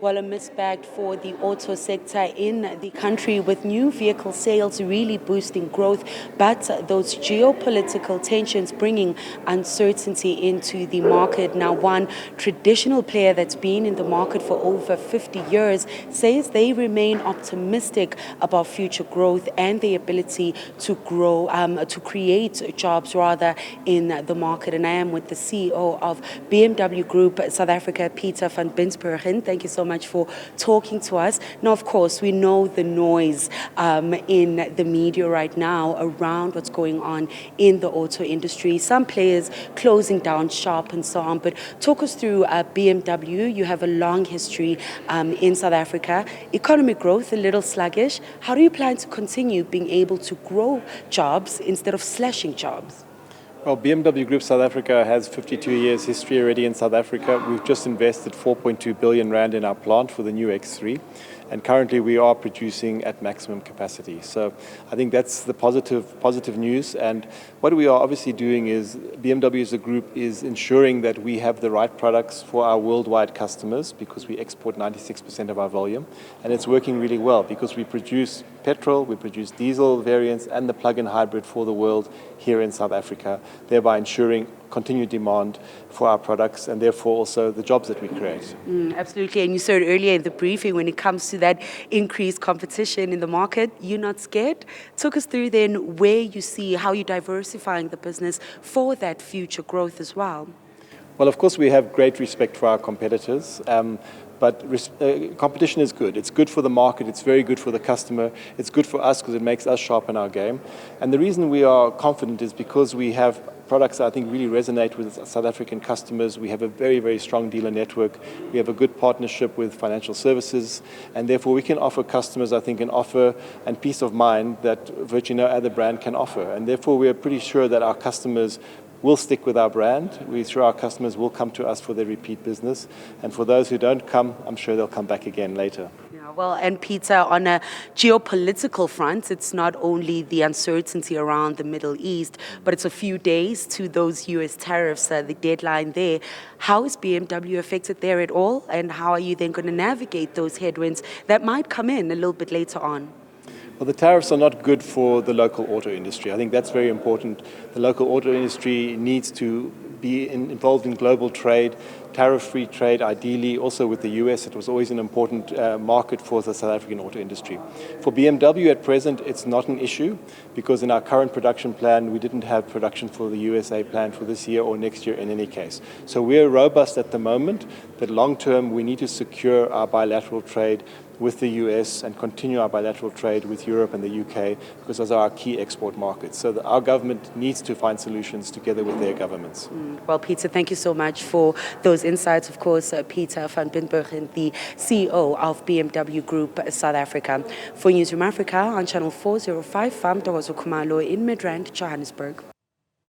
Well, a mixed bag for the auto sector in the country, with new vehicle sales really boosting growth, but those geopolitical tensions bringing uncertainty into the market. Now, one traditional player that's been in the market for over 50 years says they remain optimistic about future growth and the ability to grow, to create jobs rather in the market. And I am with the CEO of BMW Group South Africa, Peter van Binsbergen. Thank you so much for talking to us. Now, of course, we know the noise in the media right now around what's going on in the auto industry. Some players closing down shop and so on. But talk us through BMW. You have a long history in South Africa. Economic growth a little sluggish. How do you plan to continue being able to grow jobs instead of slashing jobs? Well, BMW Group South Africa has 52 years history already in South Africa. We've just invested 4.2 billion rand in our plant for the new X3. And currently we are producing at maximum capacity. So I think that's the positive news. And what we are obviously doing is BMW as a group is ensuring that we have the right products for our worldwide customers, because we export 96% of our volume. And it's working really well because we produce petrol, we produce diesel variants and the plug-in hybrid for the world here in South Africa, thereby ensuring continued demand for our products and therefore also the jobs that we create. Absolutely. And you said earlier in the briefing, when it comes to that increased competition in the market, you're not scared. Talk us through then where you see how you're diversifying the business for that future growth as well. Well, of course, we have great respect for our competitors. But competition is good. It's good for the market. It's very good for the customer. It's good for us because it makes us sharpen our game. And the reason we are confident is because we have products that I think really resonate with South African customers. We have a very, very strong dealer network. We have a good partnership with financial services. And therefore, we can offer customers, I think, an offer and peace of mind that virtually no other brand can offer. And therefore, we are pretty sure that our customers will stick with our brand. We're sure our customers will come to us for their repeat business. And for those who don't come, I'm sure they'll come back again later. Yeah, well, and Peter, on a geopolitical front, it's not only the uncertainty around the Middle East, but it's a few days to those US tariffs, the deadline there. How is BMW affected there at all? And how are you then going to navigate those headwinds that might come in a little bit later on? Well, the tariffs are not good for the local auto industry. I think that's very important. The local auto industry needs to be involved in global trade, tariff-free trade, ideally also with the US. It was always an important market for the South African auto industry. For BMW at present, it's not an issue because in our current production plan, we didn't have production for the USA plan for this year or next year in any case. So we're robust at the moment, but long term, we need to secure our bilateral trade with the US and continue our bilateral trade with Europe and the UK because those are our key export markets. So our government needs to find solutions together with their governments. Well, Peter, thank you so much for those insights. Of course, Peter van Binsbergen, the CEO of BMW Group South Africa. For Newzroom Afrika on Channel 405, I'm Ntokozo Khumalo in Midrand, Johannesburg.